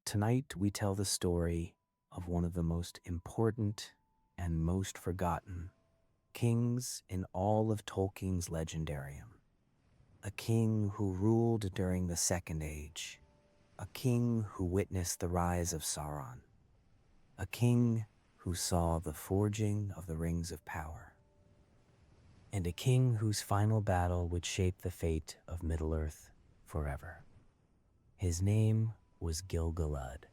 Tonight, we tell the story of one of the most important and most forgotten kings in all of Tolkien's legendarium. A king who ruled during the Second Age. A king who witnessed the rise of Sauron. A king who saw the forging of the Rings of Power. And a king whose final battle would shape the fate of Middle-earth forever. His name was Gil-galad.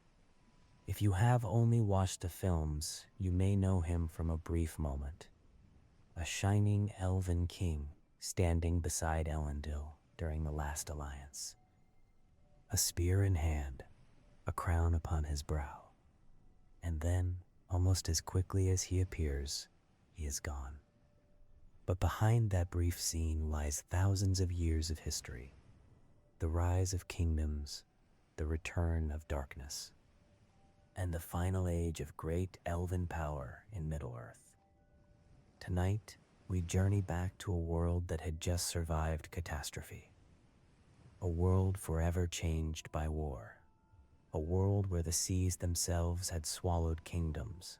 If you have only watched the films, you may know him from a brief moment. A shining elven king standing beside Elendil during the last alliance. A spear in hand, a crown upon his brow. And then, almost as quickly as he appears, he is gone. But behind that brief scene lies thousands of years of history. The rise of kingdoms, the return of darkness, and the final age of great elven power in Middle-earth. Tonight, we journey back to a world that had just survived catastrophe. A world forever changed by war. A world where the seas themselves had swallowed kingdoms.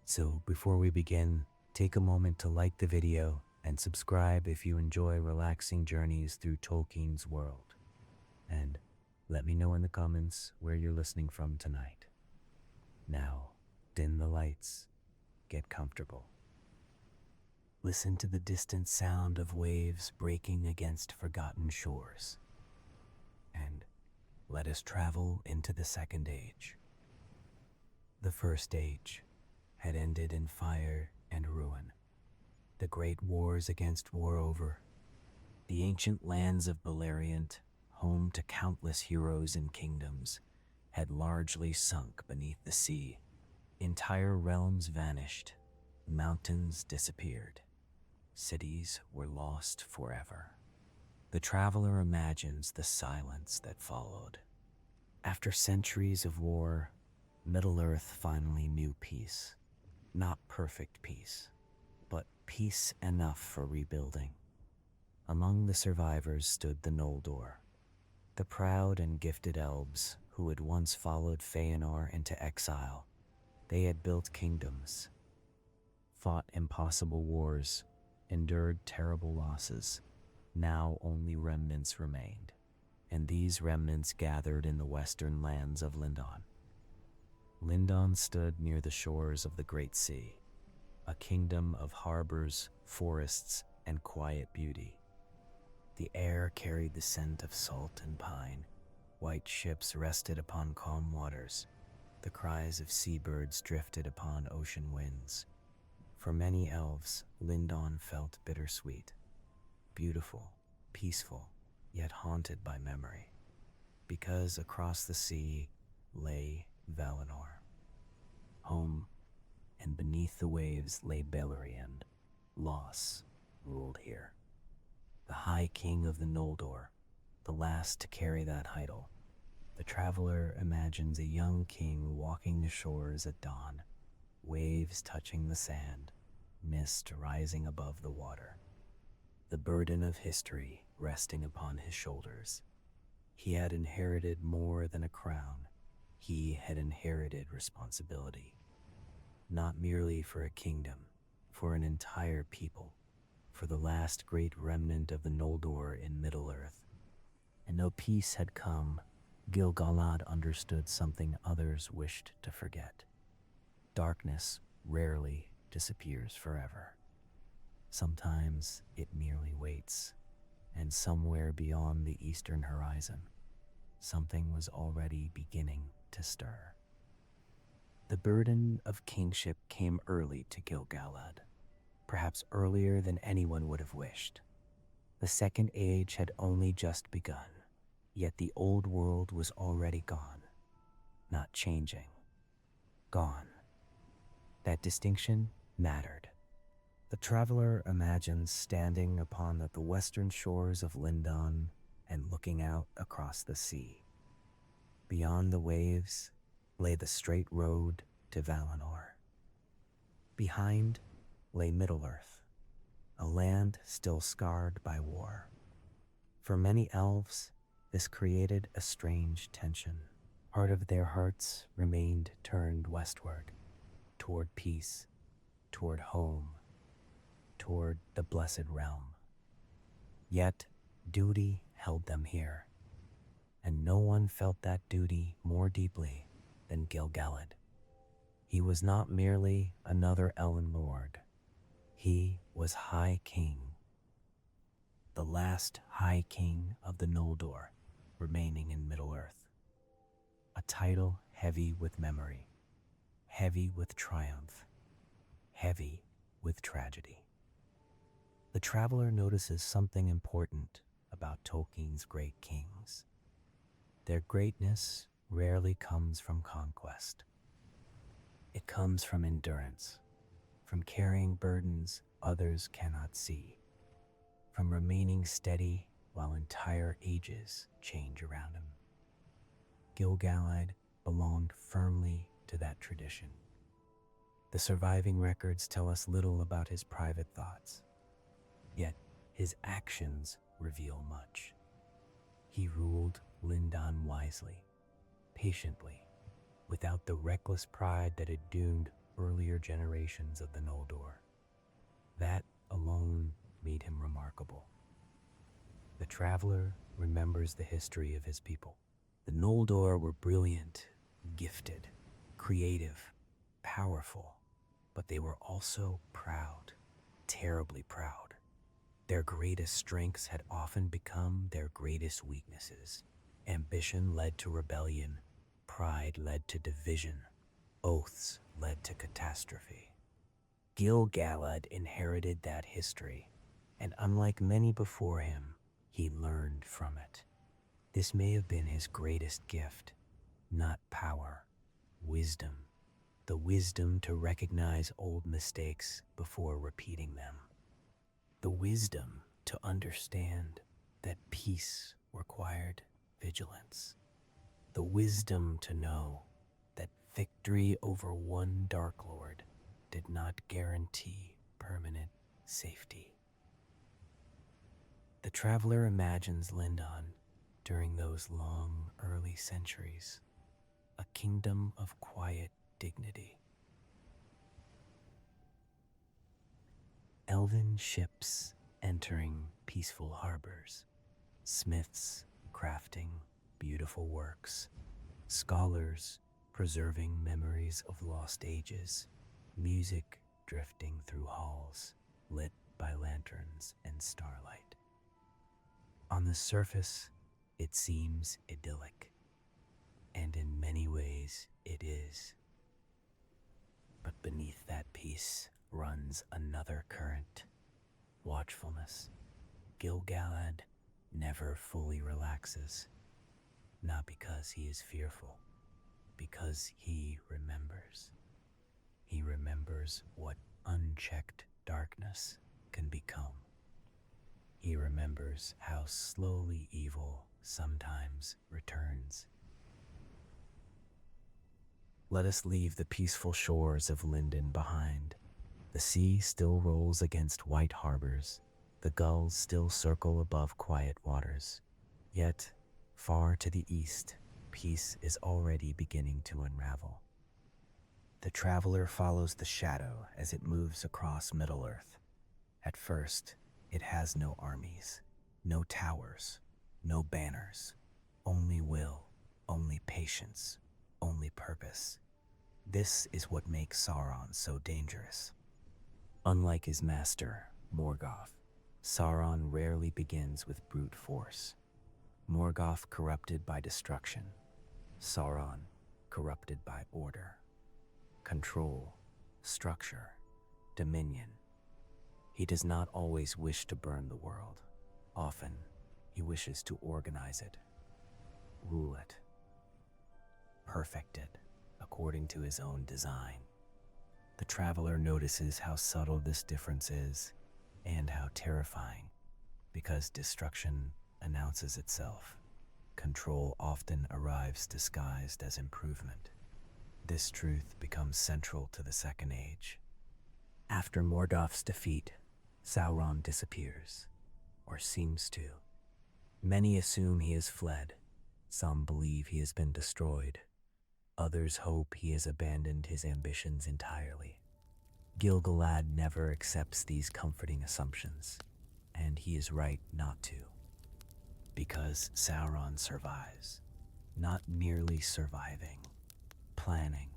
So before we begin, take a moment to like the video and subscribe if you enjoy relaxing journeys through Tolkien's world. And let me know in the comments where you're listening from tonight. Now, dim the lights, get comfortable. Listen to the distant sound of waves breaking against forgotten shores. And let us travel into the Second Age. The First Age had ended in fire and ruin. The great wars against war over. The ancient lands of Beleriand, home to countless heroes and kingdoms, had largely sunk beneath the sea. Entire realms vanished. Mountains disappeared. Cities were lost forever. The traveler imagines the silence that followed. After centuries of war, Middle-earth finally knew peace. Not perfect peace, but peace enough for rebuilding. Among the survivors stood the Noldor, the proud and gifted Elves who had once followed Feanor into exile. They had built kingdoms, fought impossible wars, endured terrible losses. Now only remnants remained, and these remnants gathered in the western lands of Lindon. Lindon stood near the shores of the Great Sea, a kingdom of harbors, forests, and quiet beauty. The air carried the scent of salt and pine. White ships rested upon calm waters. The cries of seabirds drifted upon ocean winds. For many elves, Lindon felt bittersweet. Beautiful, peaceful, yet haunted by memory. Because across the sea lay Valinor. Home, and beneath the waves lay Beleriand. Loss ruled here. The High King of the Noldor, the last to carry that title. The traveler imagines a young king walking the shores at dawn, waves touching the sand, mist rising above the water. The burden of history resting upon his shoulders. He had inherited more than a crown. He had inherited responsibility. Not merely for a kingdom, for an entire people, for the last great remnant of the Noldor in Middle-earth. And though peace had come, Gil-galad understood something others wished to forget. Darkness rarely disappears forever. Sometimes it merely waits, and somewhere beyond the eastern horizon, something was already beginning to stir. The burden of kingship came early to Gil-galad, perhaps earlier than anyone would have wished. The Second Age had only just begun, yet the old world was already gone. Not changing. Gone. That distinction mattered. The traveler imagines standing upon the western shores of Lindon and looking out across the sea. Beyond the waves lay the straight road to Valinor. Behind lay Middle-earth, a land still scarred by war. For many elves, this created a strange tension. Part of their hearts remained turned westward, toward peace, toward home, toward the blessed realm. Yet duty held them here, and no one felt that duty more deeply than Gil-galad. He was not merely another Elven lord. He was High King, the last High King of the Noldor remaining in Middle-earth. A title heavy with memory, heavy with triumph, heavy with tragedy. The traveler notices something important about Tolkien's great kings. Their greatness rarely comes from conquest. It comes from endurance, from carrying burdens others cannot see, from remaining steady while entire ages change around him. Gil-galad belonged firmly to that tradition. The surviving records tell us little about his private thoughts, yet his actions reveal much. He ruled Lindon wisely, patiently, without the reckless pride that had doomed earlier generations of the Noldor. That alone made him remarkable. The traveler remembers the history of his people. The Noldor were brilliant, gifted, creative, powerful, but they were also proud, terribly proud. Their greatest strengths had often become their greatest weaknesses. Ambition led to rebellion, pride led to division, oaths led to catastrophe. Gil-galad inherited that history, and unlike many before him, he learned from it. This may have been his greatest gift, not power, wisdom. The wisdom to recognize old mistakes before repeating them. The wisdom to understand that peace required vigilance. The wisdom to know that victory over one Dark Lord did not guarantee permanent safety. The traveler imagines Lindon during those long early centuries, a kingdom of quiet dignity. Elven ships entering peaceful harbors, smiths crafting beautiful works, scholars preserving memories of lost ages, music drifting through halls lit by lanterns and starlight. On the surface, it seems idyllic, and in many ways it is. But beneath that peace runs another current, watchfulness. Gil-galad never fully relaxes, not because he is fearful, because he remembers. He remembers what unchecked darkness can become. He remembers how slowly evil sometimes returns. Let us leave the peaceful shores of Lindon behind. The sea still rolls against white harbors. The gulls still circle above quiet waters. Yet, far to the east, peace is already beginning to unravel. The traveler follows the shadow as it moves across Middle-earth. At first, it has no armies, no towers, no banners, only will, only patience, only purpose. This is what makes Sauron so dangerous. Unlike his master, Morgoth, Sauron rarely begins with brute force. Morgoth corrupted by destruction, Sauron corrupted by order, control, structure, dominion. He does not always wish to burn the world. Often, he wishes to organize it, rule it, perfect it according to his own design. The traveler notices how subtle this difference is and how terrifying, because destruction announces itself. Control often arrives disguised as improvement. This truth becomes central to the Second Age. After Morgoth's defeat, Sauron disappears, or seems to. Many assume he has fled. Some believe he has been destroyed, Others hope he has abandoned his ambitions entirely. Gil-galad never accepts these comforting assumptions, and he is right not to. Because Sauron survives, not merely surviving, planning.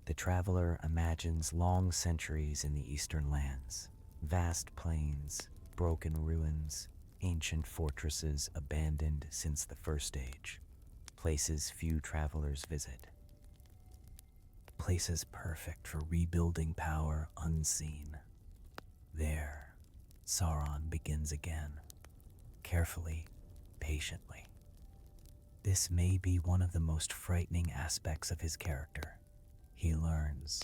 The traveler imagines long centuries in the eastern lands, vast plains, broken ruins, ancient fortresses abandoned since the First Age, places few travelers visit. Places perfect for rebuilding power unseen. There, Sauron begins again, carefully, patiently. This may be one of the most frightening aspects of his character. He learns.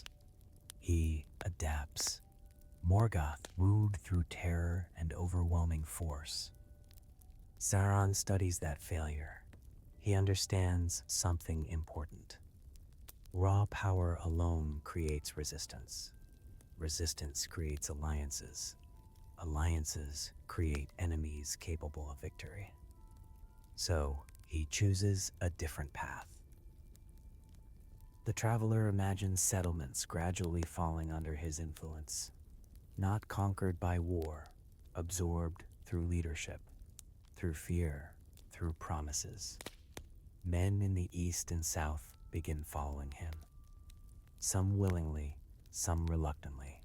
He adapts. Morgoth wooed through terror and overwhelming force. Sauron studies that failure. He understands something important. Raw power alone creates resistance. Resistance creates alliances. Alliances create enemies capable of victory. So, he chooses a different path. The traveler imagines settlements gradually falling under his influence, not conquered by war, absorbed through leadership, through fear, through promises. Men in the east and south begin following him, some willingly, some reluctantly.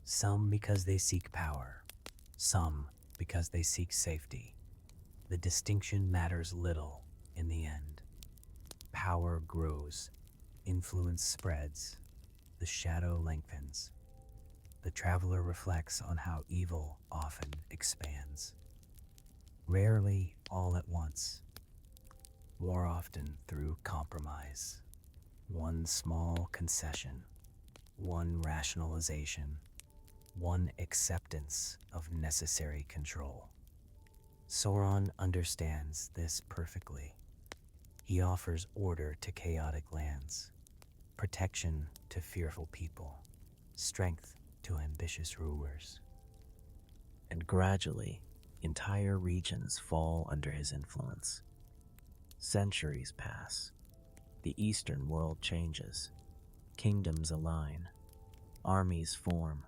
Some because they seek power, some because they seek safety. The distinction matters little in the end. Power grows, influence spreads, the shadow lengthens. The traveler reflects on how evil often expands. Rarely all at once, more often through compromise. One small concession, one rationalization, one acceptance of necessary control. Sauron understands this perfectly. He offers order to chaotic lands, protection to fearful people, strength to ambitious rulers. And gradually, entire regions fall under his influence. Centuries pass. The Eastern world changes. Kingdoms align. Armies form.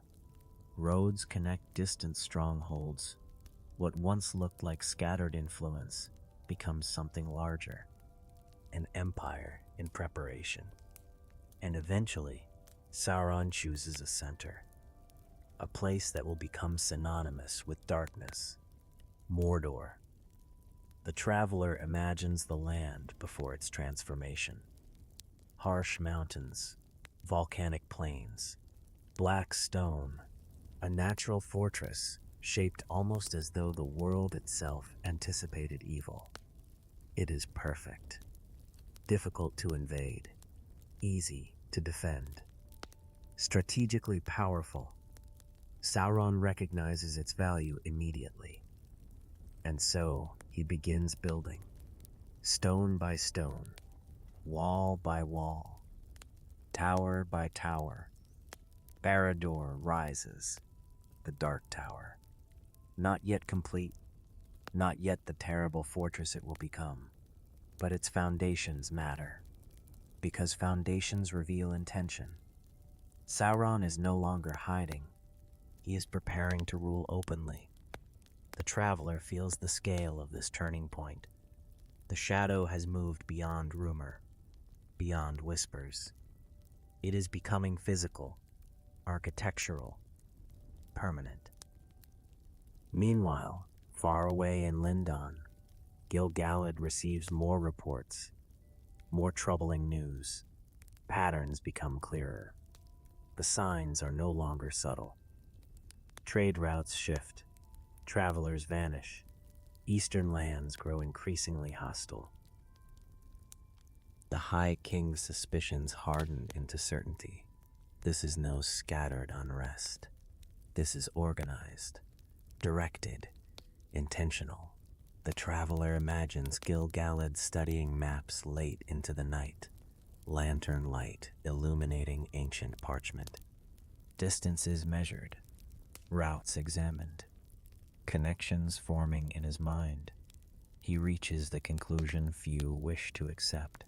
Roads connect distant strongholds. What once looked like scattered influence becomes something larger, an empire in preparation. And eventually, Sauron chooses a center, a place that will become synonymous with darkness, Mordor. The traveler imagines the land before its transformation. Harsh mountains, volcanic plains, black stone, a natural fortress shaped almost as though the world itself anticipated evil. It is perfect, difficult to invade, easy to defend, strategically powerful. Sauron recognizes its value immediately. And so he begins building, stone by stone, wall by wall, tower by tower. Barad-dûr rises, the Dark Tower. Not yet complete, not yet the terrible fortress it will become, but its foundations matter, because foundations reveal intention. Sauron is no longer hiding. He is preparing to rule openly. The traveler feels the scale of this turning point. The shadow has moved beyond rumor, beyond whispers. It is becoming physical, architectural, permanent. Meanwhile, far away in Lindon, Gil-galad receives more reports, more troubling news. Patterns become clearer. The signs are no longer subtle. Trade routes shift. Travelers vanish. Eastern lands grow increasingly hostile. The High King's suspicions harden into certainty. This is no scattered unrest. This is organized, directed, intentional. The traveler imagines Gil-galad studying maps late into the night, lantern light illuminating ancient parchment. Distances measured, routes examined, connections forming in his mind. He reaches the conclusion few wish to accept.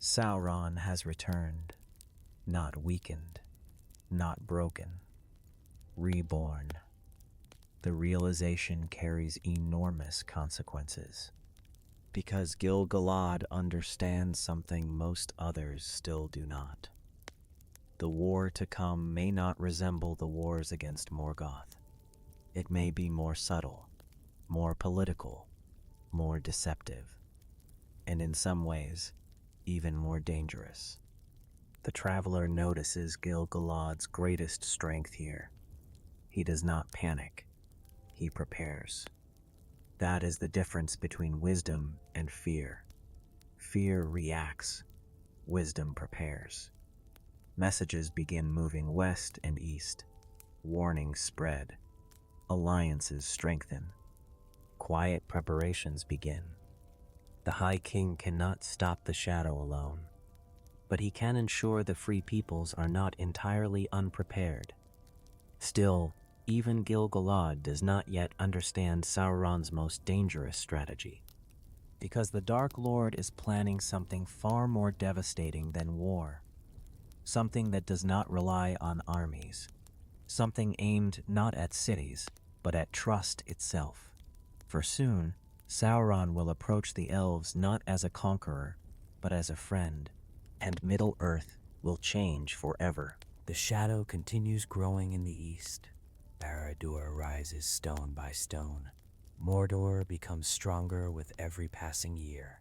Sauron has returned, not weakened, not broken, reborn. The realization carries enormous consequences, because Gil-galad understands something most others still do not. The war to come may not resemble the wars against Morgoth. It may be more subtle, more political, more deceptive, and in some ways, even more dangerous. The traveler notices Gil-galad's greatest strength here. He does not panic. He prepares. That is the difference between wisdom and fear. Fear reacts. Wisdom prepares. Messages begin moving west and east. Warnings spread. Alliances strengthen. Quiet preparations begin. The High King cannot stop the shadow alone, but he can ensure the free peoples are not entirely unprepared. Still, even Gil-galad does not yet understand Sauron's most dangerous strategy, because the Dark Lord is planning something far more devastating than war, something that does not rely on armies, something aimed not at cities, but at trust itself. For soon, Sauron will approach the Elves not as a conqueror, but as a friend, and Middle-earth will change forever. The shadow continues growing in the east. Barad-dûr rises stone by stone. Mordor becomes stronger with every passing year.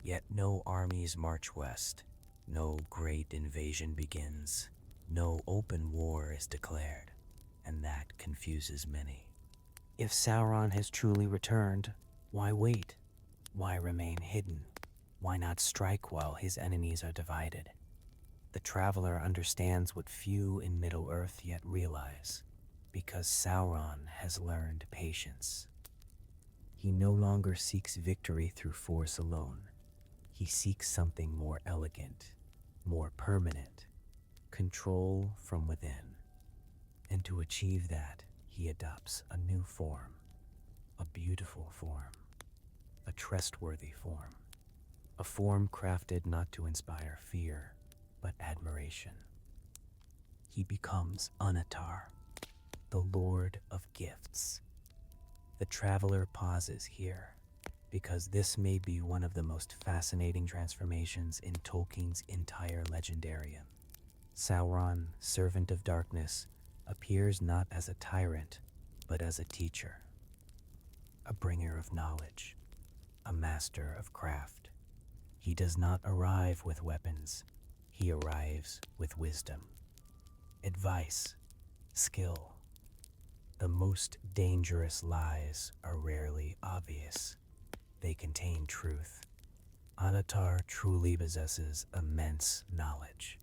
Yet no armies march west. No great invasion begins. No open war is declared, and that confuses many. If Sauron has truly returned, why wait? Why remain hidden? Why not strike while his enemies are divided? The traveler understands what few in Middle-earth yet realize, because Sauron has learned patience. He no longer seeks victory through force alone. He seeks something more elegant, more permanent, control from within. And to achieve that, he adopts a new form, a beautiful form, a trustworthy form, a form crafted not to inspire fear, but admiration. He becomes Untold, the Lord of Gifts. The traveler pauses here, because this may be one of the most fascinating transformations in Tolkien's entire legendarium. Sauron, servant of darkness, appears not as a tyrant, but as a teacher, a bringer of knowledge, a master of craft. He does not arrive with weapons, he arrives with wisdom, advice, skill. The most dangerous lies are rarely obvious. They contain truth. Untold truly possesses immense knowledge.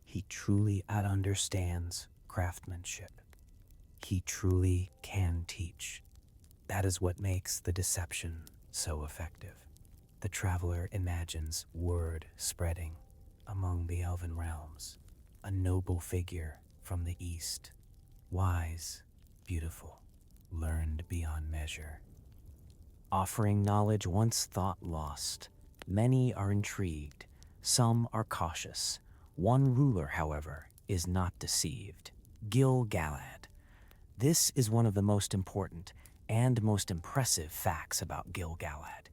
He truly understands craftsmanship. He truly can teach. That is what makes the deception so effective. The traveler imagines word spreading among the elven realms, a noble figure from the east, wise, beautiful, learned beyond measure. Offering knowledge once thought lost, many are intrigued, some are cautious. One ruler, however, is not deceived, Gil-galad. This is one of the most important and most impressive facts about Gil-galad.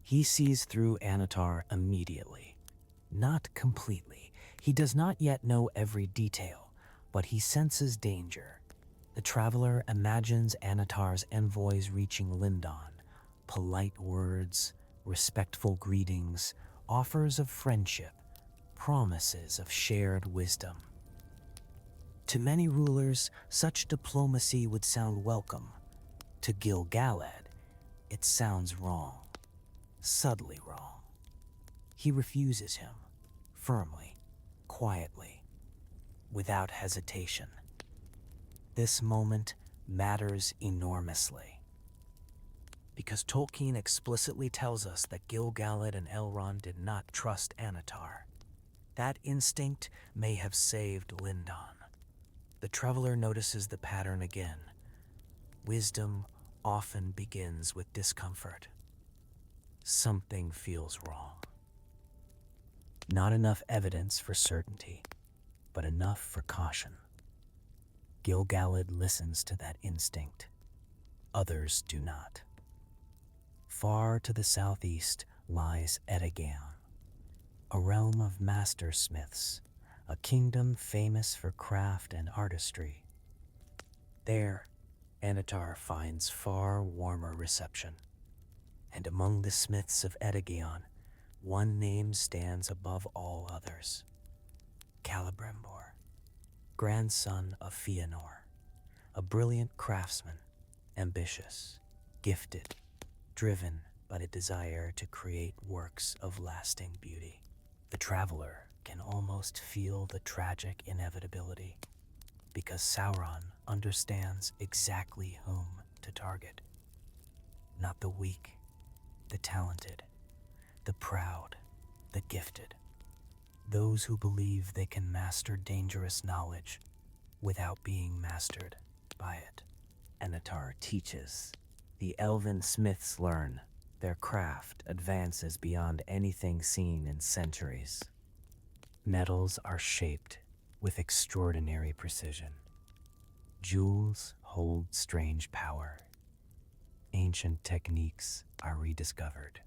He sees through Annatar immediately. Not completely. He does not yet know every detail, but he senses danger. The traveler imagines Annatar's envoys reaching Lindon. Polite words, respectful greetings, offers of friendship, promises of shared wisdom. To many rulers, such diplomacy would sound welcome. To Gil-galad, it sounds wrong, subtly wrong. He refuses him, firmly, quietly, without hesitation. This moment matters enormously, because Tolkien explicitly tells us that Gil-galad and Elrond did not trust Annatar. That instinct may have saved Lindon. The traveler notices the pattern again. Wisdom often begins with discomfort. Something feels wrong. Not enough evidence for certainty, but enough for caution. Gil-galad listens to that instinct. Others do not. Far to the southeast lies Edagion, a realm of master smiths, a kingdom famous for craft and artistry. There, Anatar finds far warmer reception. And among the smiths of Edagion, one name stands above all others: Celebrimbor, grandson of Fëanor, a brilliant craftsman, ambitious, gifted, driven by the desire to create works of lasting beauty. The traveler can almost feel the tragic inevitability, because Sauron understands exactly whom to target. Not the weak, the talented, the proud, the gifted. Those who believe they can master dangerous knowledge without being mastered by it. Anatar teaches. The elven smiths learn. Their craft advances beyond anything seen in centuries. Metals are shaped with extraordinary precision. Jewels hold strange power. Ancient techniques are rediscovered.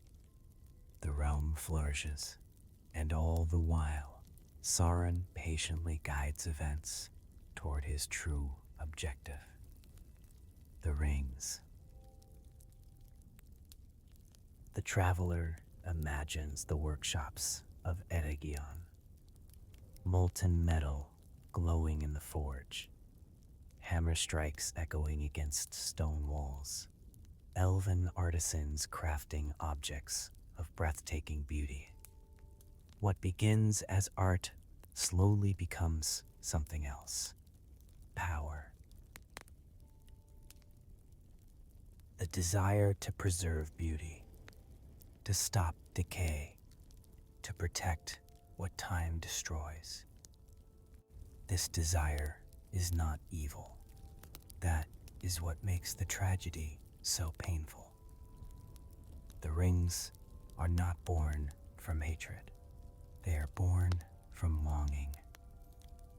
The realm flourishes, and all the while, Sauron patiently guides events toward his true objective: the rings. The traveler imagines the workshops of Edagion, molten metal glowing in the forge, hammer strikes echoing against stone walls, elven artisans crafting objects of breathtaking beauty. What begins as art slowly becomes something else: power. The desire to preserve beauty, to stop decay, to protect what time destroys. This desire is not evil. That is what makes the tragedy so painful. The rings are not born from hatred. They are born from longing.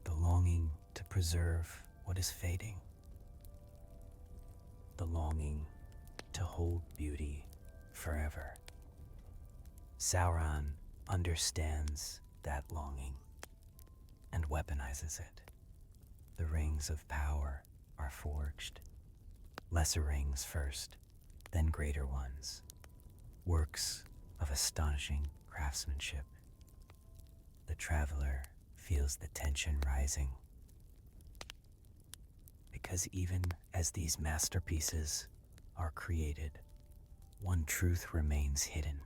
The longing to preserve what is fading. The longing to hold beauty forever. Sauron understands that longing and weaponizes it. The rings of power are forged. Lesser rings first, then greater ones. Works of astonishing craftsmanship. The traveler feels the tension rising, because even as these masterpieces are created, one truth remains hidden.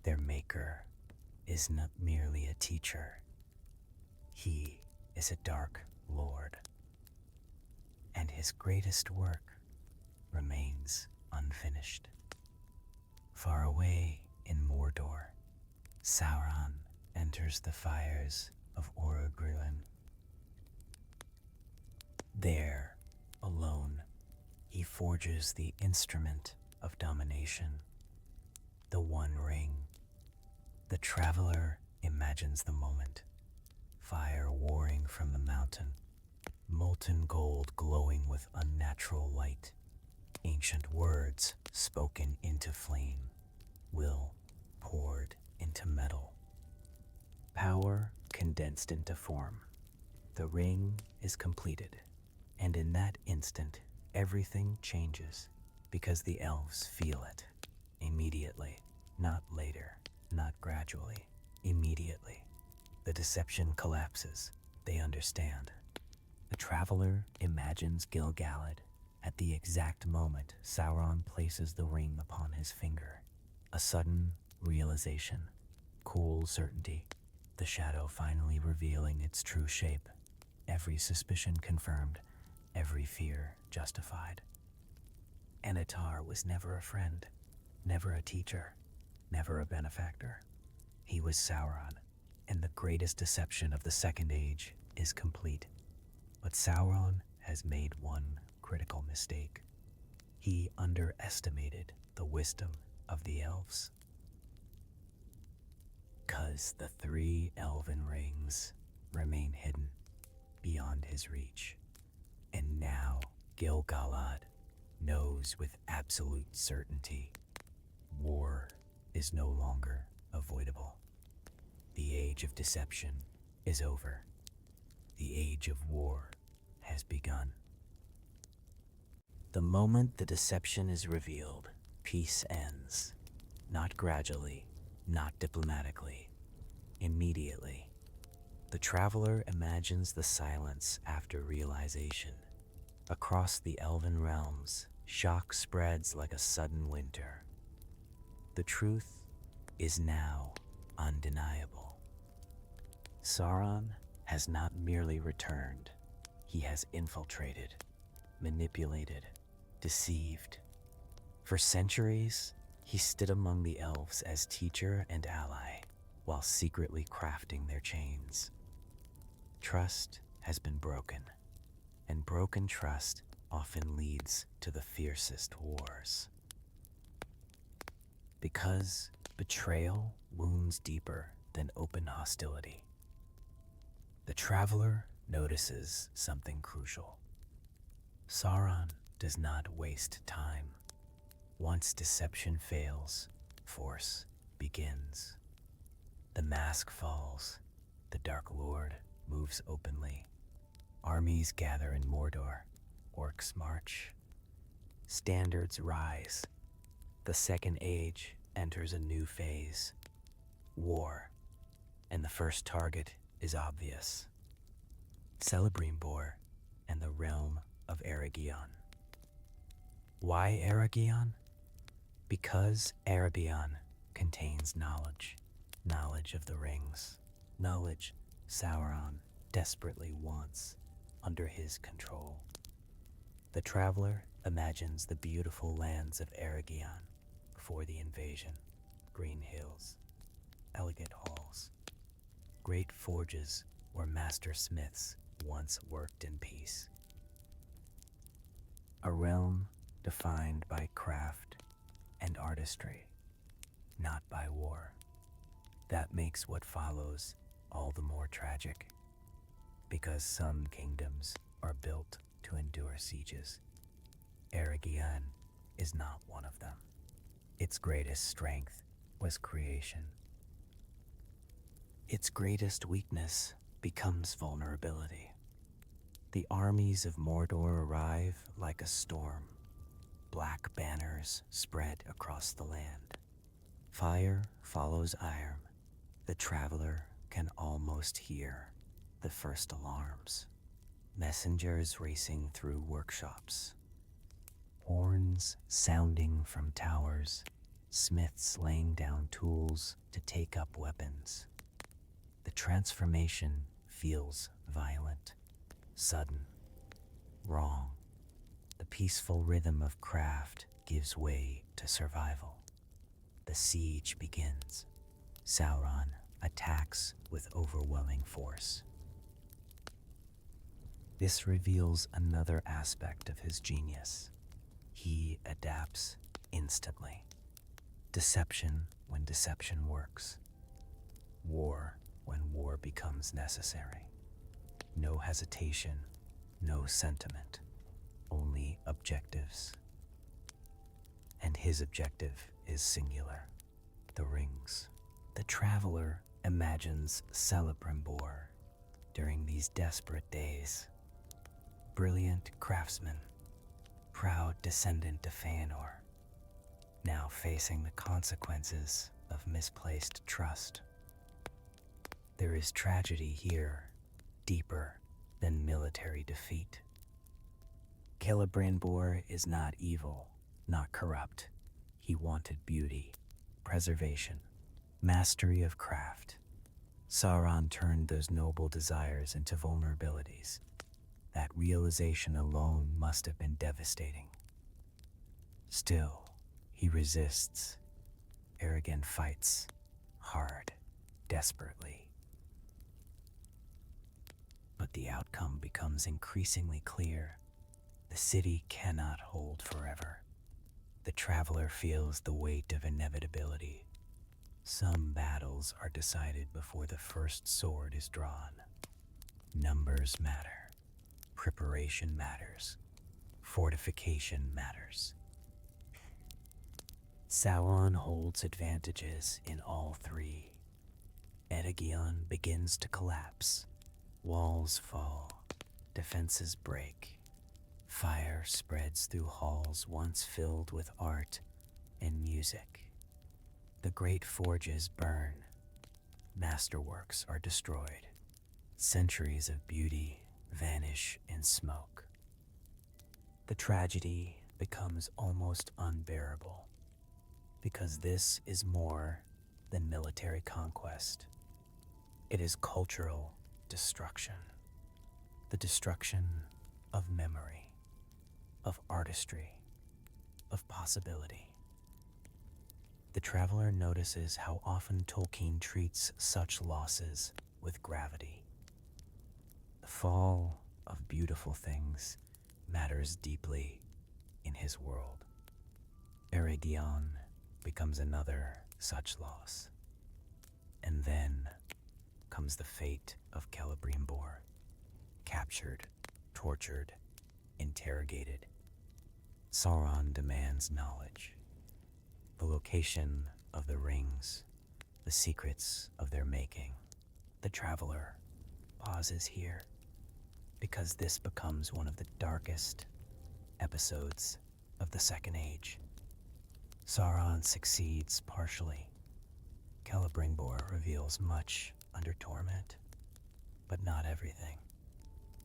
Their maker is not merely a teacher. He is a dark lord, and his greatest work remains unfinished. Far away in Mordor, Sauron enters the fires of Orogrillen. There, alone, he forges the instrument of domination, the One Ring. The traveler imagines the moment: fire warring from the mountain, molten gold glowing with unnatural light, ancient words spoken into flame, will poured into metal. Power condensed into form. The ring is completed, and in that instant, everything changes, because the elves feel it immediately, not later, not gradually, immediately. The deception collapses. They understand. The traveler imagines Gil-galad at the exact moment Sauron places the ring upon his finger. A sudden realization, cool certainty, the shadow finally revealing its true shape. Every suspicion confirmed, every fear justified. Anatar was never a friend, never a teacher, never a benefactor. He was Sauron, and the greatest deception of the Second Age is complete. But Sauron has made one critical mistake. He underestimated the wisdom of the elves. 'Cause because the 3 elven rings remain hidden beyond his reach. And now Gil-galad knows with absolute certainty war is no longer avoidable. The age of deception is over. The age of war has begun. The moment the deception is revealed, peace ends. Not gradually, not diplomatically, immediately. The traveler imagines the silence after realization. Across the elven realms, shock spreads like a sudden winter. The truth is now undeniable. Sauron has not merely returned, he has infiltrated, manipulated, deceived. For centuries, he stood among the elves as teacher and ally, while secretly crafting their chains. Trust has been broken, and broken trust often leads to the fiercest wars. Because betrayal wounds deeper than open hostility. The traveler notices something crucial. Sauron does not waste time. Once deception fails, force begins. The mask falls, the Dark Lord moves openly. Armies gather in Mordor, orcs march. Standards rise. The Second Age enters a new phase. War. And the first target is obvious. Celebrimbor and the realm of Eregion. Why Eregion? Because Eregion contains knowledge. Knowledge of the rings. Knowledge Sauron desperately wants under his control. The traveler imagines the beautiful lands of Eregion before the invasion. Green hills, elegant halls, great forges where master smiths once worked in peace. A realm defined by craft and artistry, not by war. That makes what follows all the more tragic, because some kingdoms are built to endure sieges. Eregion is not one of them. Its greatest strength was creation. Its greatest weakness becomes vulnerability. The armies of Mordor arrive like a storm. Black banners spread across the land. Fire follows iron. The traveler can almost hear the first alarms. Messengers racing through workshops. Horns sounding from towers. Smiths laying down tools to take up weapons. The transformation feels violent, sudden, wrong. The peaceful rhythm of craft gives way to survival. The siege begins. Sauron attacks with overwhelming force. This reveals another aspect of his genius. He adapts instantly. Deception when deception works. War when war becomes necessary. No hesitation, no sentiment, only objectives. And his objective is singular, the rings. The traveler imagines Celebrimbor during these desperate days. Brilliant craftsman, proud descendant of Feanor, now facing the consequences of misplaced trust. There is tragedy here, deeper than military defeat. Celebrimbor is not evil, not corrupt. He wanted beauty, preservation, mastery of craft. Sauron turned those noble desires into vulnerabilities. That realization alone must have been devastating. Still, he resists. Eregion fights, hard, desperately. But the outcome becomes increasingly clear. The city cannot hold forever. The traveler feels the weight of inevitability. Some battles are decided before the first sword is drawn. Numbers matter. Preparation matters. Fortification matters. Sauron holds advantages in all three. Eregion begins to collapse. Walls fall. Defenses break. Fire spreads through halls once filled with art and music. The great forges burn. Masterworks are destroyed. Centuries of beauty vanish in smoke. The tragedy becomes almost unbearable, because this is more than military conquest. It is cultural destruction. The destruction of memory, of artistry, of possibility. The traveler notices how often Tolkien treats such losses with gravity. The fall of beautiful things matters deeply in his world. Eregion becomes another such loss. And then comes the fate of Celebrimbor, captured, tortured, interrogated. Sauron demands knowledge. The location of the rings, the secrets of their making. The traveler pauses here, because this becomes one of the darkest episodes of the Second Age. Sauron succeeds partially. Celebrimbor reveals much under torment, but not everything.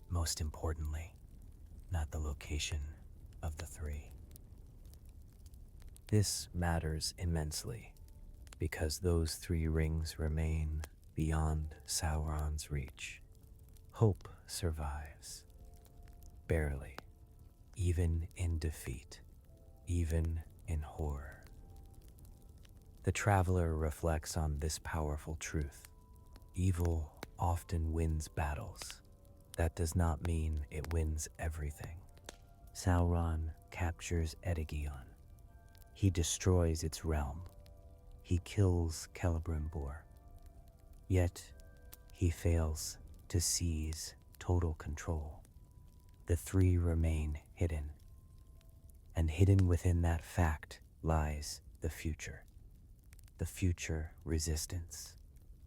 Most importantly, not the location of the three. This matters immensely, because those three rings remain beyond Sauron's reach. Hope survives. Barely. Even in defeat. Even in horror. The traveler reflects on this powerful truth. Evil often wins battles. That does not mean it wins everything. Sauron captures Eregion. He destroys its realm. He kills Celebrimbor. Yet, he fails to seize total control. The three remain hidden. And hidden within that fact lies the future. The future resistance.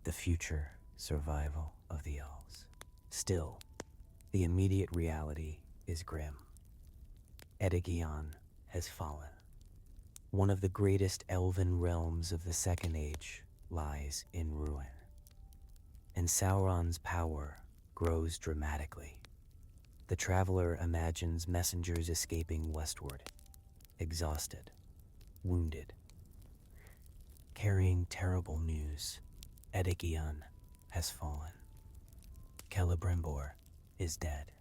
The future survival of the elves. Still, the immediate reality is grim. Eregion has fallen. One of the greatest elven realms of the Second Age lies in ruin. And Sauron's power grows dramatically. The traveler imagines messengers escaping westward, exhausted, wounded, carrying terrible news. Eregion has fallen. Celebrimbor is dead.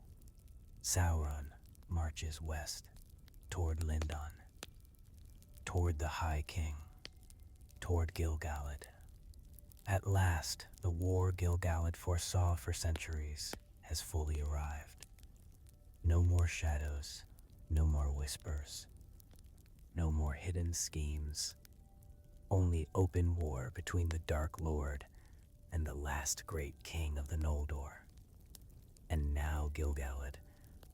Sauron marches west, toward Lindon, toward the High King, toward Gil-galad. At last, the war Gil-galad foresaw for centuries has fully arrived. No more shadows, no more whispers, no more hidden schemes, only open war between the Dark Lord and the last great king of the Noldor. And now Gil-galad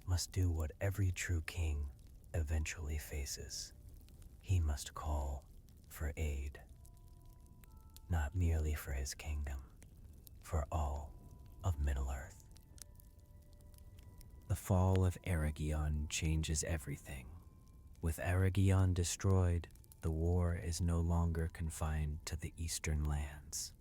must do what every true king eventually faces. He must call for aid. Not merely for his kingdom, for all of Middle-earth. The fall of Eregion changes everything. With Eregion destroyed, the war is no longer confined to the eastern lands.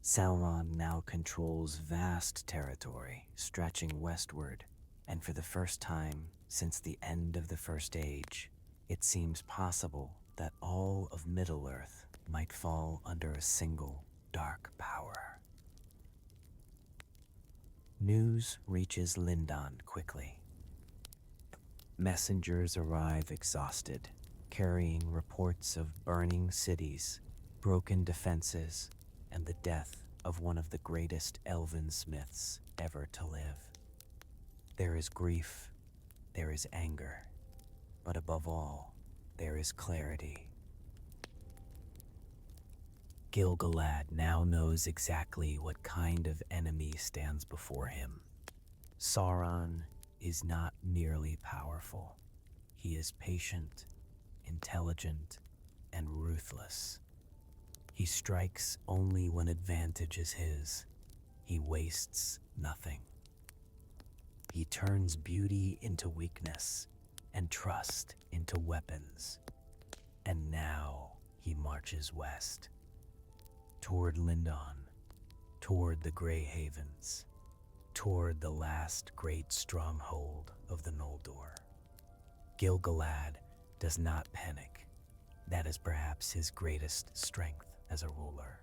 Sauron now controls vast territory stretching westward, and for the first time since the end of the First Age, it seems possible that all of Middle-earth might fall under a single dark power. News reaches Lindon quickly. Messengers arrive exhausted, carrying reports of burning cities, broken defenses, and the death of one of the greatest elven smiths ever to live. There is grief, there is anger, but above all, there is clarity. Gil-galad now knows exactly what kind of enemy stands before him. Sauron is not merely powerful. He is patient, intelligent, and ruthless. He strikes only when advantage is his. He wastes nothing. He turns beauty into weakness and trust into weapons. And now he marches west, toward Lindon, toward the Grey Havens, toward the last great stronghold of the Noldor. Gil-galad does not panic. That is perhaps his greatest strength as a ruler.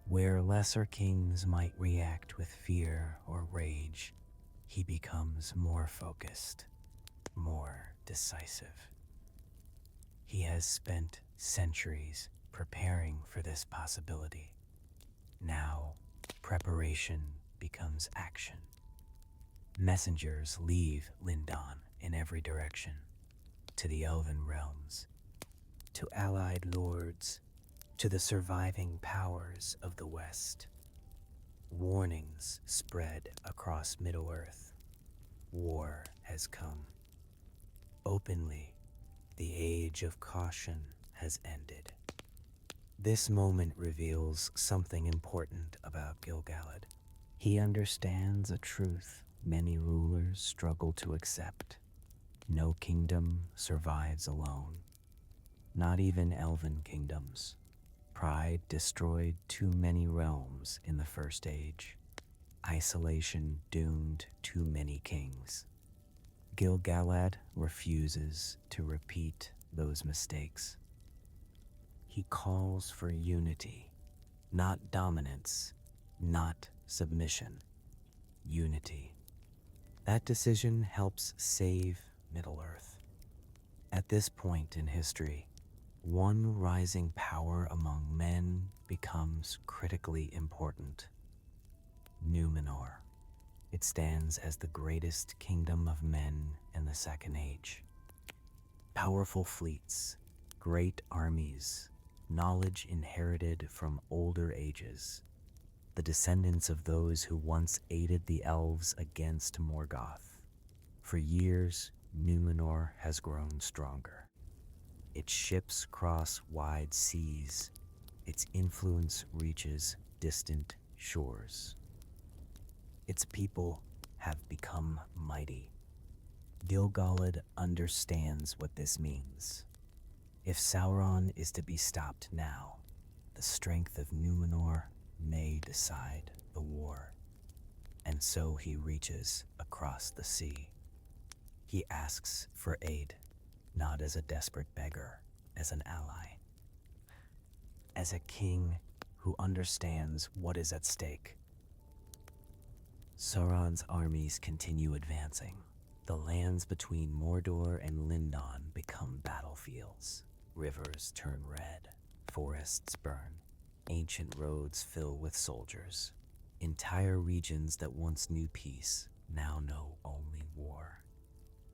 Where lesser kings might react with fear or rage, he becomes more focused, more decisive. He has spent centuries preparing for this possibility. Now, preparation becomes action. Messengers leave Lindon in every direction, to the elven realms, to allied lords, to the surviving powers of the West. Warnings spread across Middle-earth. War has come. Openly, the age of caution has ended. This moment reveals something important about Gil-galad. He understands a truth many rulers struggle to accept. No kingdom survives alone. Not even elven kingdoms. Pride destroyed too many realms in the First Age. Isolation doomed too many kings. Gil-galad refuses to repeat those mistakes. He calls for unity, not dominance, not submission. Unity. That decision helps save Middle-earth. At this point in history, one rising power among men becomes critically important. Numenor. It stands as the greatest kingdom of men in the Second Age. Powerful fleets, great armies, knowledge inherited from older ages. The descendants of those who once aided the Elves against Morgoth. For years, Numenor has grown stronger. Its ships cross wide seas. Its influence reaches distant shores. Its people have become mighty. Gil-galad understands what this means. If Sauron is to be stopped now, the strength of Numenor may decide the war. And so he reaches across the sea. He asks for aid, not as a desperate beggar, as an ally. As a king who understands what is at stake. Sauron's armies continue advancing. The lands between Mordor and Lindon become battlefields. Rivers turn red, forests burn, ancient roads fill with soldiers. Entire regions that once knew peace now know only war.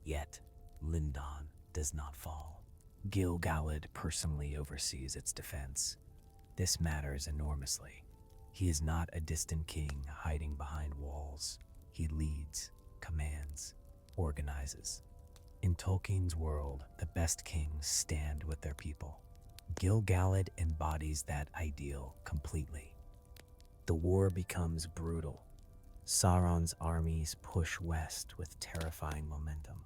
Yet, Lindon does not fall. Gil-galad personally oversees its defense. This matters enormously. He is not a distant king hiding behind walls. He leads, commands, organizes. In Tolkien's world, the best kings stand with their people. Gil-galad embodies that ideal completely. The war becomes brutal. Sauron's armies push west with terrifying momentum.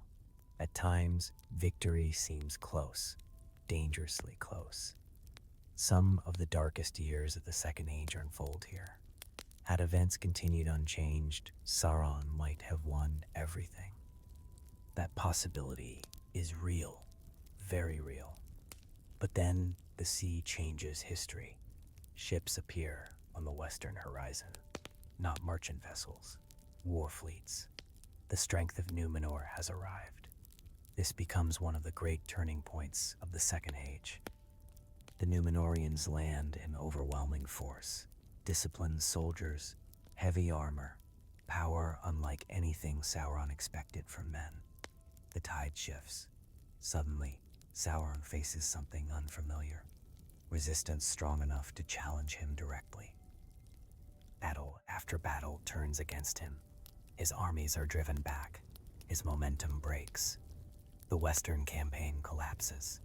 At times, victory seems close, dangerously close. Some of the darkest years of the Second Age unfold here. Had events continued unchanged, Sauron might have won everything. That possibility is real, very real. But then the sea changes history. Ships appear on the western horizon, not merchant vessels, war fleets. The strength of Numenor has arrived. This becomes one of the great turning points of the Second Age. The Númenóreans land in overwhelming force, disciplined soldiers, heavy armor, power unlike anything Sauron expected from men. The tide shifts. Suddenly, Sauron faces something unfamiliar. resistance strong enough to challenge him directly. Battle after battle turns against him. His armies are driven back. His momentum breaks. The Western campaign collapses.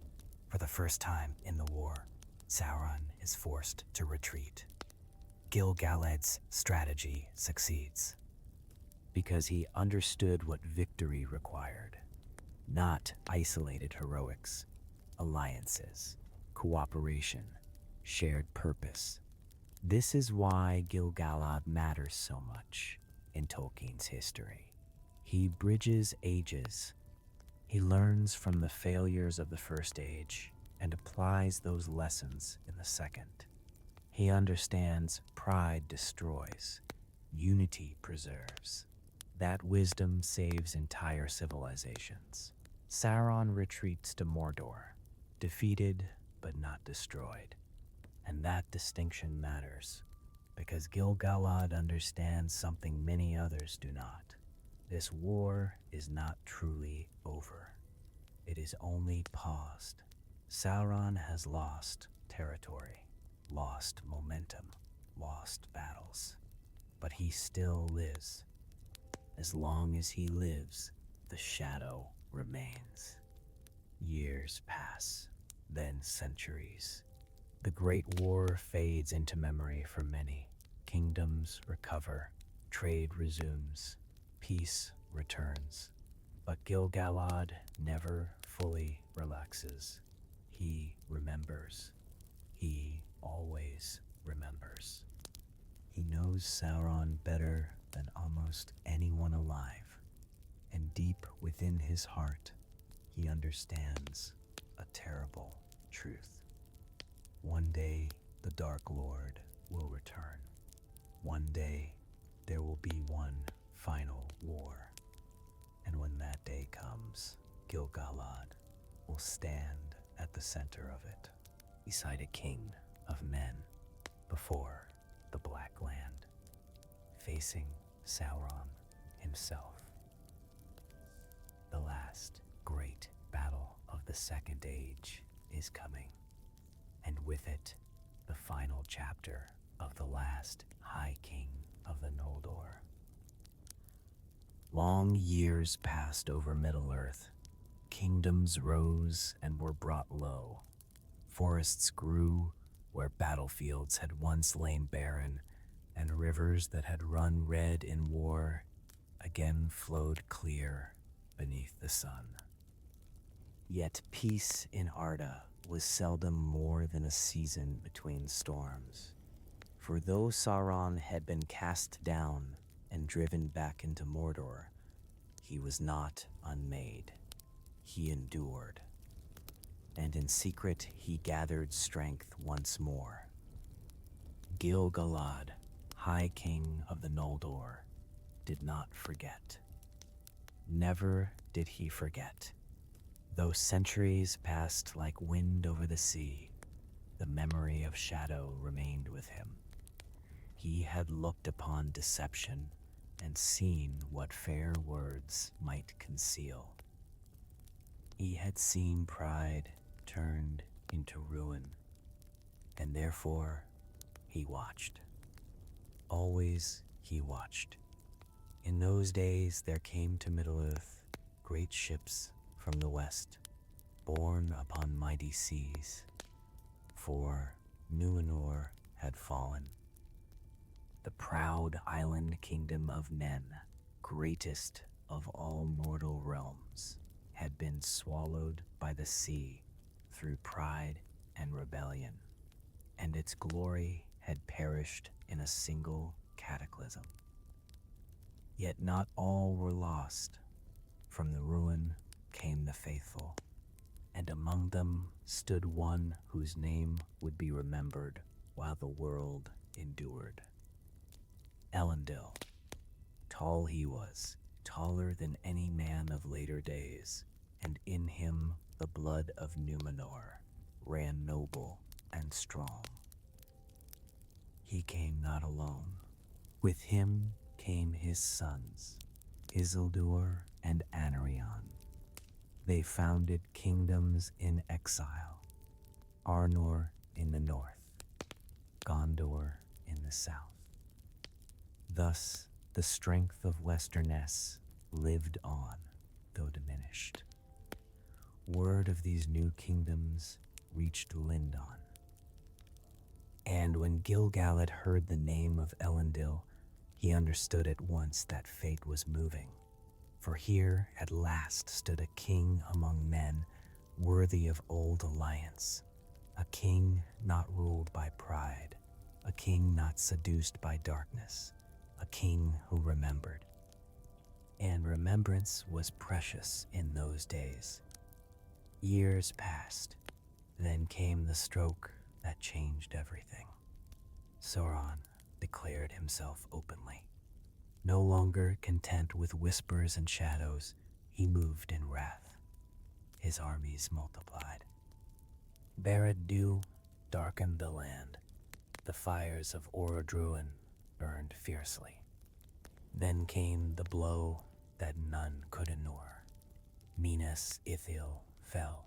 For the first time in the war, Sauron is forced to retreat. Gil-galad's strategy succeeds because he understood what victory required. Not isolated heroics, alliances, cooperation, shared purpose. This is why Gil-galad matters so much in Tolkien's history. He bridges ages. He learns from the failures of the First Age and applies those lessons in the Second. He understands pride destroys, unity preserves. That wisdom saves entire civilizations. Sauron retreats to Mordor, defeated but not destroyed. And that distinction matters, because Gil-galad understands something many others do not. This war is not truly over. It is only paused. Sauron has lost territory, lost momentum, lost battles. But he still lives. As long as he lives, the shadow remains. Years pass, then centuries. The Great War fades into memory for many. Kingdoms recover, trade resumes, peace returns. But Gil-galad never fully relaxes. He remembers. He always remembers. He knows Sauron better than almost anyone alive, and deep within his heart, he understands a terrible truth. One day, the Dark Lord will return. One day, there will be one final war. And when that day comes, Gil-galad will stand at the center of it, beside a king of men, before the Black Land, facing Sauron himself. The last great battle of the Second Age is coming, and with it, the final chapter of the last High King of the Noldor. Long years passed over Middle-earth. Kingdoms rose and were brought low. Forests grew where battlefields had once lain barren, and rivers that had run red in war again flowed clear beneath the sun. Yet peace in Arda was seldom more than a season between storms. For though Sauron had been cast down and driven back into Mordor, he was not unmade. He endured. And in secret he gathered strength once more. Gil-galad, High King of the Noldor, did not forget. Never did he forget. Though centuries passed like wind over the sea, the memory of shadow remained with him. He had looked upon deception and seen what fair words might conceal. He had seen pride turned into ruin, and therefore he watched. Always he watched. In those days there came to Middle-earth great ships from the west, borne upon mighty seas, for Numenor had fallen. The proud island kingdom of men, greatest of all mortal realms, had been swallowed by the sea through pride and rebellion, and its glory had perished in a single cataclysm. Yet not all were lost. From the ruin came the faithful, and among them stood one whose name would be remembered while the world endured. Elendil. Tall he was, taller than any man of later days, and in him the blood of Numenor ran noble and strong. He came not alone. With him came his sons, Isildur and Anarion. They founded kingdoms in exile. Arnor in the north, Gondor in the south. Thus, the strength of Westernesse lived on, though diminished. Word of these new kingdoms reached Lindon. And when Gil-galad heard the name of Elendil, he understood at once that fate was moving. For here at last stood a king among men, worthy of old alliance, a king not ruled by pride, a king not seduced by darkness, a king who remembered. And remembrance was precious in those days. Years passed, then came the stroke that changed everything. Sauron declared himself openly. No longer content with whispers and shadows, he moved in wrath. His armies multiplied. Barad-dû darkened the land. The fires of Orodruin burned fiercely. Then came the blow that none could ignore. Minas Ithil fell.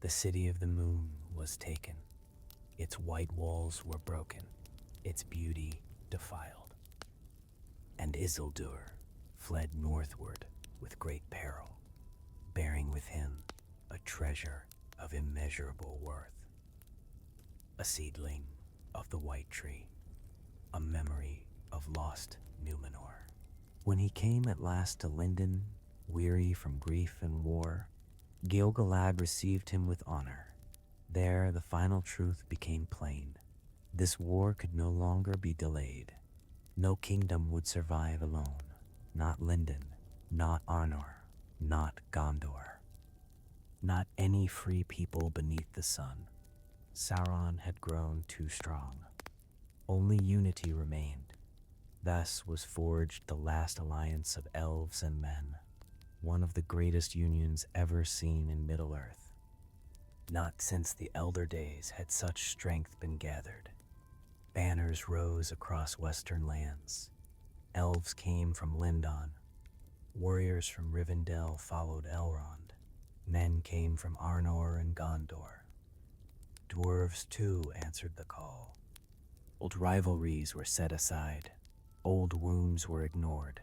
The city of the moon was taken. Its white walls were broken, its beauty defiled. And Isildur fled northward with great peril, bearing with him a treasure of immeasurable worth. A seedling of the White Tree, a memory of lost Numenor. When he came at last to Lindon, weary from grief and war, Gil-galad received him with honor. There the final truth became plain. This war could no longer be delayed. No kingdom would survive alone. Not Lindon, not Arnor, not Gondor. Not any free people beneath the sun. Sauron had grown too strong. Only unity remained. Thus was forged the last alliance of elves and men, one of the greatest unions ever seen in Middle-earth. Not since the Elder Days had such strength been gathered. Banners rose across western lands. Elves came from Lindon. Warriors from Rivendell followed Elrond. Men came from Arnor and Gondor. Dwarves, too, answered the call. Old rivalries were set aside. Old wounds were ignored,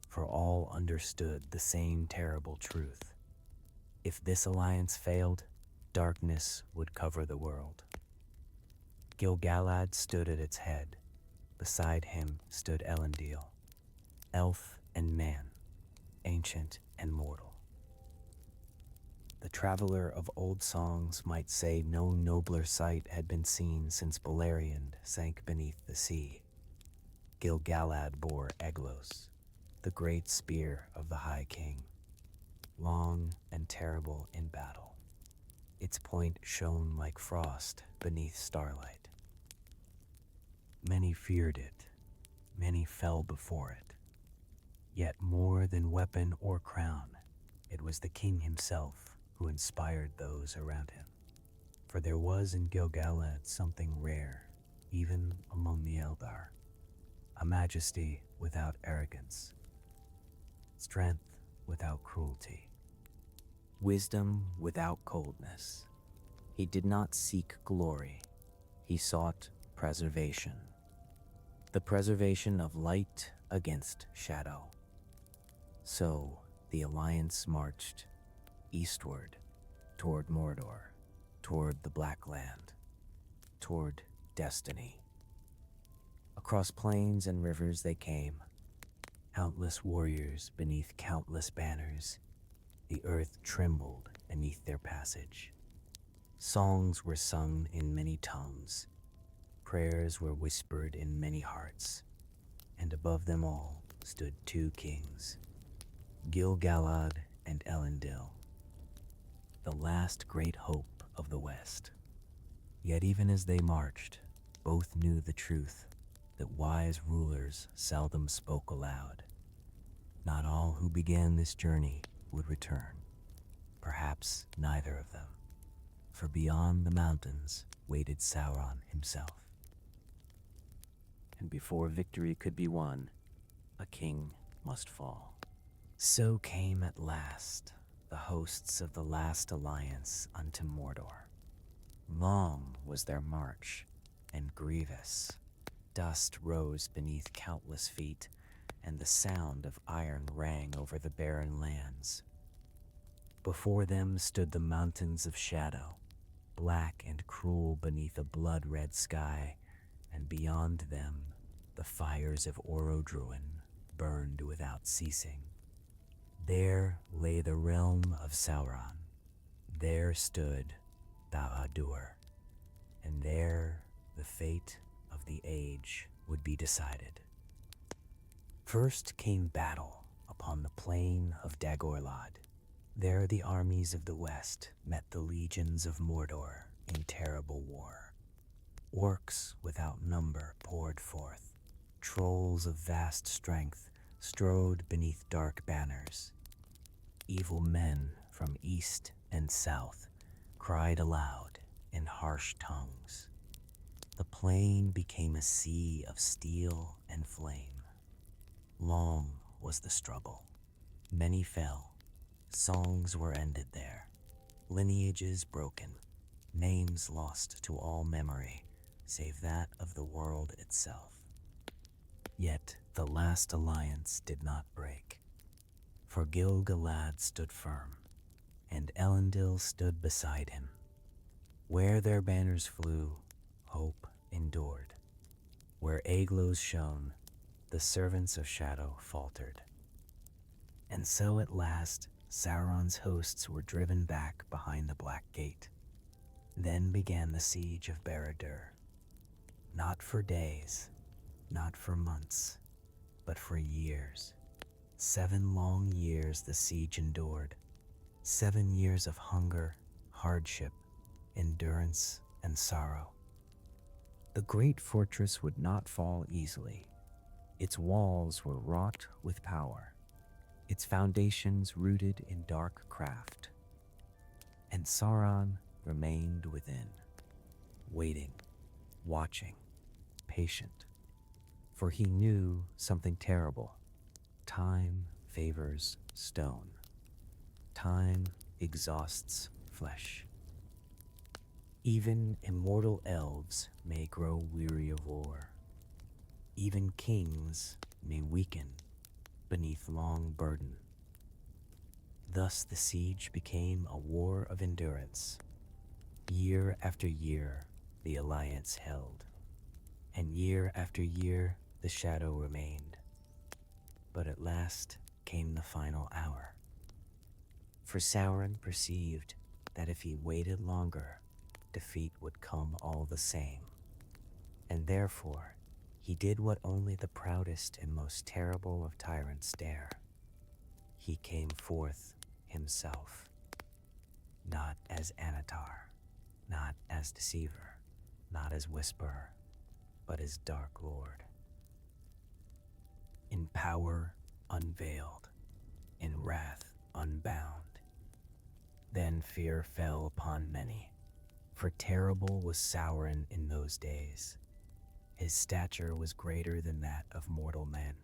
for all understood the same terrible truth. If this alliance failed, darkness would cover the world. Gil-galad stood at its head. Beside him stood Elendil, elf and man, ancient and mortal. The traveler of old songs might say no nobler sight had been seen since Beleriand sank beneath the sea. Gil-galad bore Aeglos, the great spear of the High King, long and terrible in battle. Its point shone like frost beneath starlight. Many feared it, many fell before it. Yet more than weapon or crown, it was the king himself who inspired those around him. For there was in Gil-galad something rare, even among the Eldar. A majesty without arrogance, strength without cruelty, wisdom without coldness. He did not seek glory, he sought preservation. The preservation of light against shadow. So the alliance marched eastward, toward Mordor, toward the Black Land, toward destiny. Across plains and rivers they came, countless warriors beneath countless banners. The earth trembled beneath their passage. Songs were sung in many tongues. Prayers were whispered in many hearts. And above them all stood two kings, Gil-galad and Elendil, the last great hope of the West. Yet even as they marched, both knew the truth that wise rulers seldom spoke aloud. Not all who began this journey would return, perhaps neither of them, for beyond the mountains waited Sauron himself. And before victory could be won, a king must fall. So came at last the hosts of the last alliance unto Mordor. Long was their march, and grievous. Dust rose beneath countless feet, and the sound of iron rang over the barren lands. Before them stood the mountains of shadow, black and cruel beneath a blood-red sky, and beyond them the fires of Orodruin burned without ceasing. There lay the realm of Sauron. There stood Barad-dûr, and there the fate of the age would be decided. First came battle upon the plain of Dagorlad. There the armies of the west met the legions of Mordor in terrible war. Orcs without number poured forth. Trolls of vast strength strode beneath dark banners. Evil men from east and south cried aloud in harsh tongues. The plain became a sea of steel and flame. Long was the struggle. Many fell. Songs were ended there. Lineages broken. Names lost to all memory, save that of the world itself. Yet the last alliance did not break, for Gil-galad stood firm, and Elendil stood beside him. Where their banners flew, hope endured. Where Aeglos shone, the servants of shadow faltered. And so at last, Sauron's hosts were driven back behind the Black Gate. Then began the siege of Barad-dûr. Not for days, not for months, but for years. 7 long years the siege endured. 7 years of hunger, hardship, endurance, and sorrow. The great fortress would not fall easily. Its walls were wrought with power, its foundations rooted in dark craft. And Sauron remained within, waiting, watching, patient, for he knew something terrible. Time favors stone. Time exhausts flesh. Even immortal elves may grow weary of war. Even kings may weaken beneath long burden. Thus the siege became a war of endurance. Year after year the alliance held, and year after year the shadow remained. But at last came the final hour. For Sauron perceived that if he waited longer, defeat would come all the same. And therefore, he did what only the proudest and most terrible of tyrants dare. He came forth himself, not as Anatar, not as deceiver, not as whisperer, but as Dark Lord. In power unveiled, in wrath unbound. Then fear fell upon many, for terrible was Sauron in those days. His stature was greater than that of mortal men.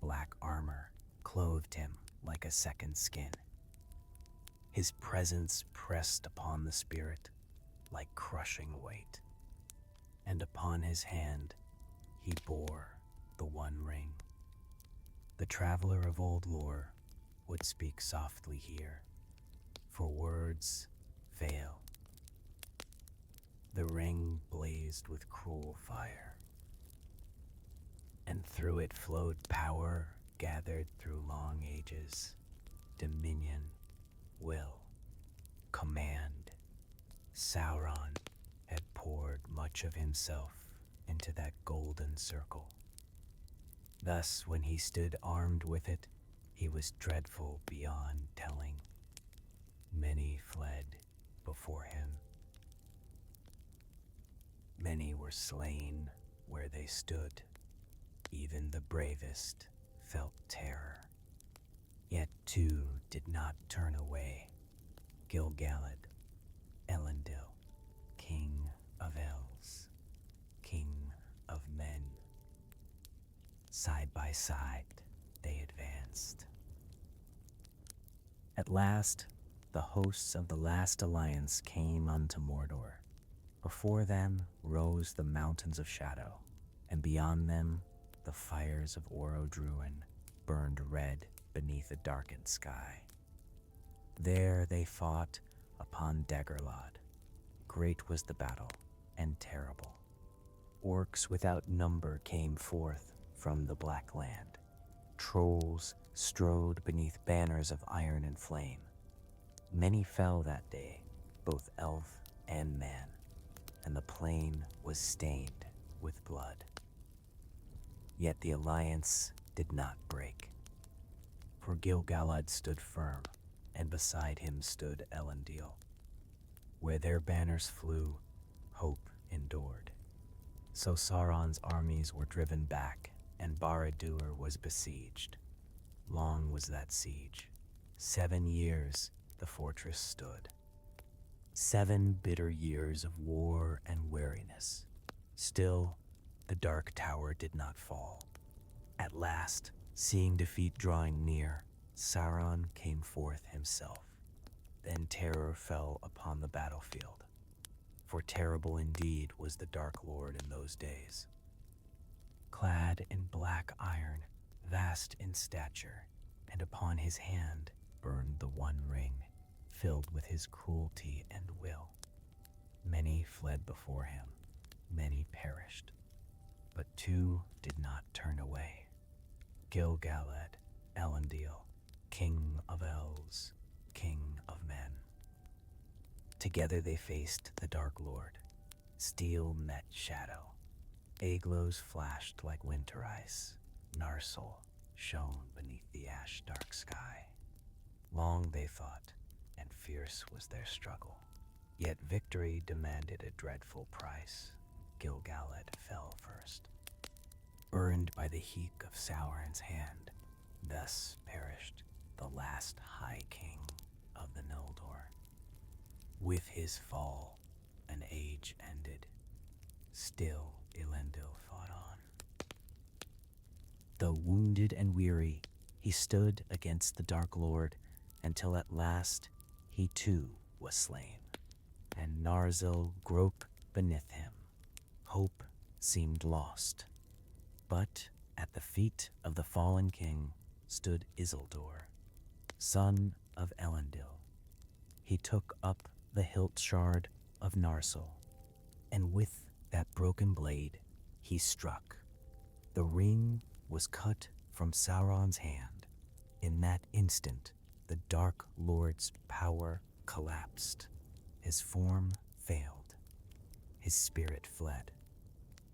Black armor clothed him like a second skin. His presence pressed upon the spirit like crushing weight, and upon his hand he bore the One Ring. The traveler of old lore would speak softly here, for words fail. The ring blazed with cruel fire, and through it flowed power gathered through long ages, dominion, will, command. Sauron had poured much of himself into that golden circle. Thus, when he stood armed with it, he was dreadful beyond telling. Many fled before him. Many were slain where they stood. Even the bravest felt terror. Yet 2 did not turn away. Gil-galad, Elendil, King of Elves, King of Men. Side by side they advanced. At last, the hosts of the last alliance came unto Mordor. Before them rose the mountains of shadow, and beyond them the fires of Orodruin burned red beneath a darkened sky. There they fought upon Gil-galad. Great was the battle, and terrible. Orcs without number came forth from the black land. Trolls strode beneath banners of iron and flame. Many fell that day, both elf and man, and the plain was stained with blood. Yet the alliance did not break, for Gil-galad stood firm, and beside him stood Elendil. Where their banners flew, hope endured. So Sauron's armies were driven back, and Barad-dûr was besieged. Long was that siege. 7 years the fortress stood. 7 bitter years of war and weariness. Still, the dark tower did not fall. At last, seeing defeat drawing near, Sauron came forth himself. Then terror fell upon the battlefield, for terrible indeed was the Dark Lord in those days. Clad in black iron, vast in stature, and upon his hand burned the one ring, filled with his cruelty and will. Many fled before him, many perished, but 2 did not turn away. Gil-galad, Elendil, King of Elves, King of Men. Together they faced the Dark Lord. Steel met shadow. Aeglos flashed like winter ice. Narsil shone beneath the ash-dark sky. Long they fought, and fierce was their struggle. Yet victory demanded a dreadful price. Gil-galad fell first, burned by the heat of Sauron's hand. Thus perished the last High King of the Noldor. With his fall, an age ended. Still Elendil fought on. Though wounded and weary, he stood against the Dark Lord until at last he too was slain, and Narsil groped beneath him. Hope seemed lost. But at the feet of the fallen king stood Isildur, son of Elendil. He took up the hilt shard of Narsil, and with that broken blade he struck. The ring was cut from Sauron's hand. In that instant, the Dark Lord's power collapsed. His form failed. His spirit fled,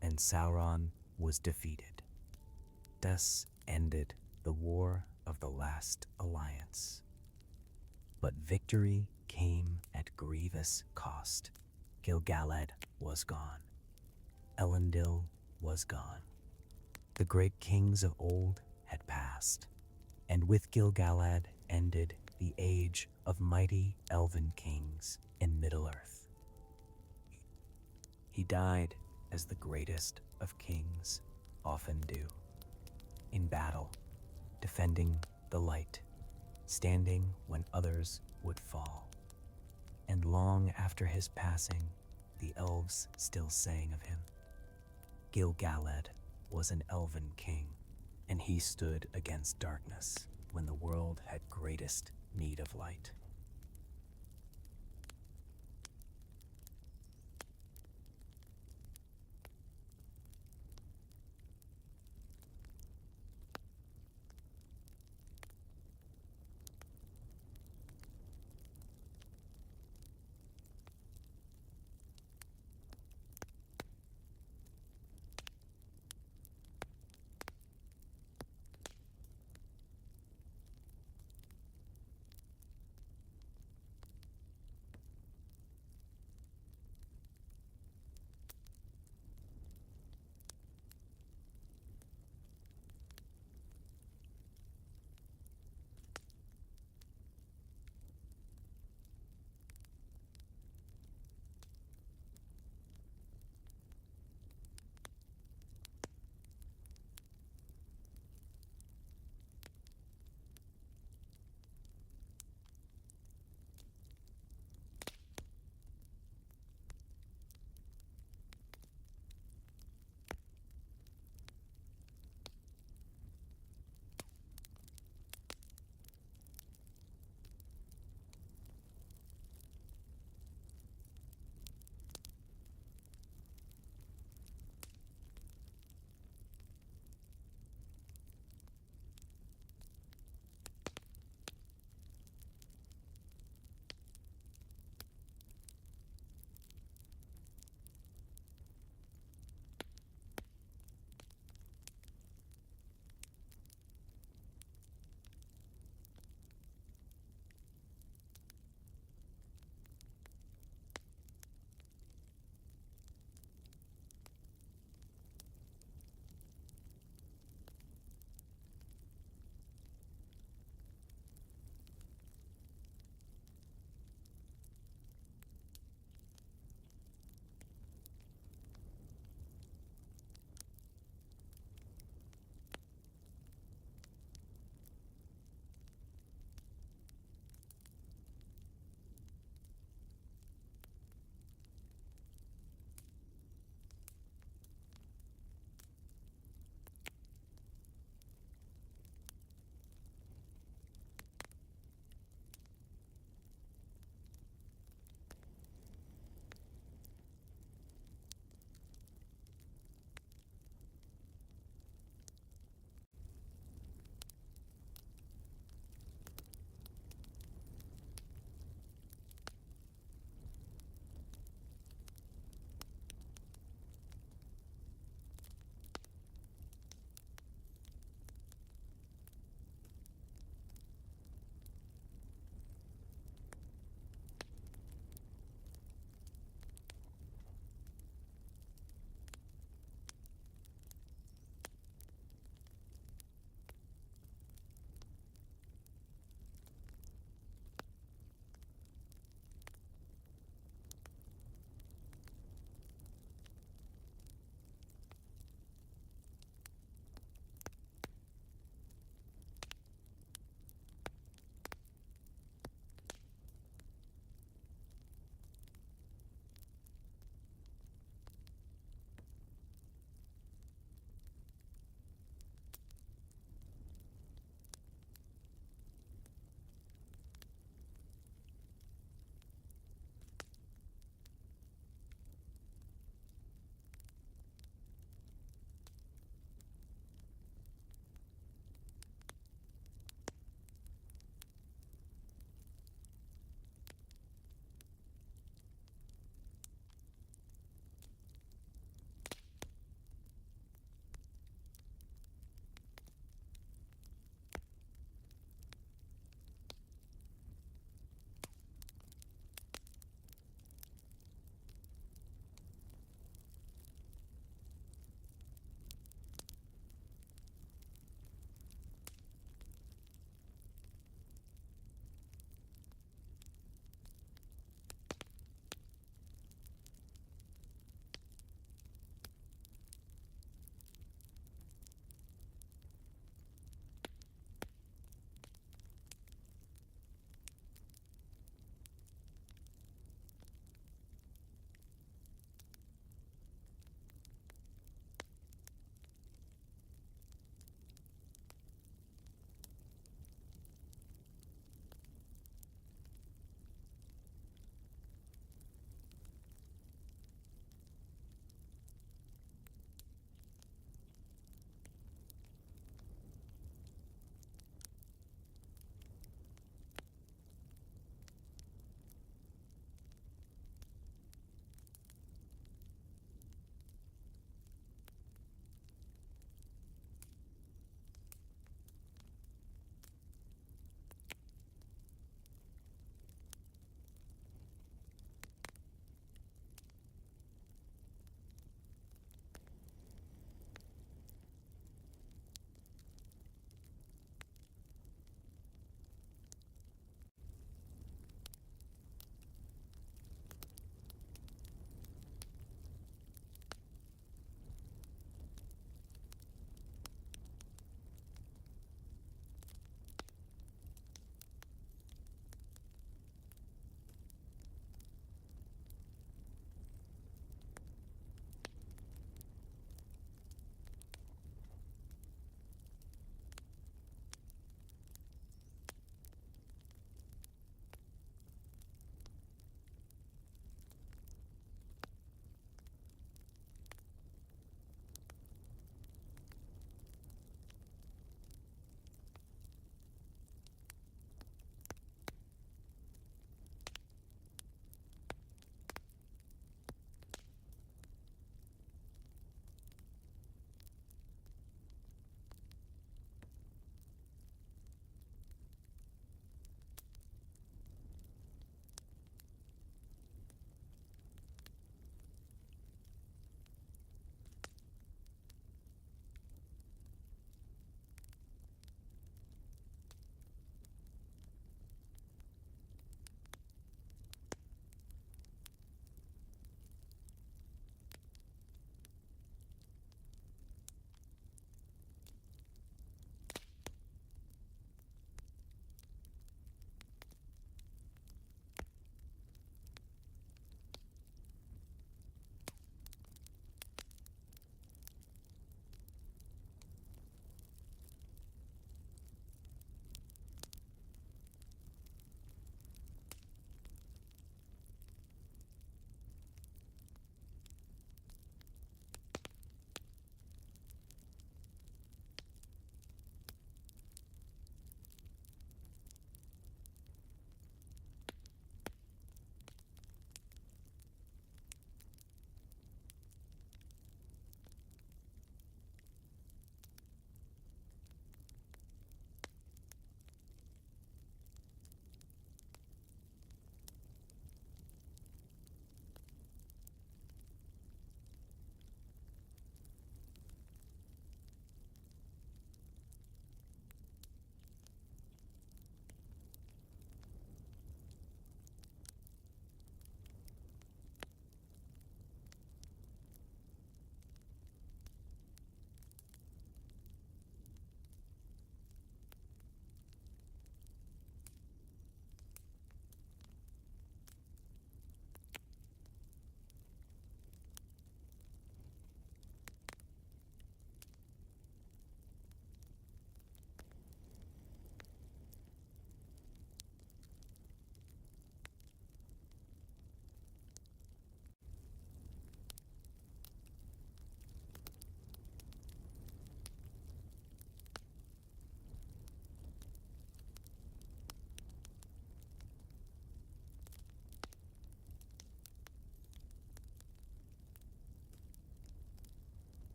and Sauron was defeated. Thus ended the War of the Last Alliance. But victory came at grievous cost. Gil-galad was gone. Elendil was gone. The great kings of old had passed, and with Gil-galad ended the age of mighty elven kings in Middle-earth. He died as the greatest of kings often do, in battle, defending the light, standing when others would fall. And long after his passing, the elves still sang of him. Gil-galad was an elven king, and he stood against darkness when the world had greatest need of light.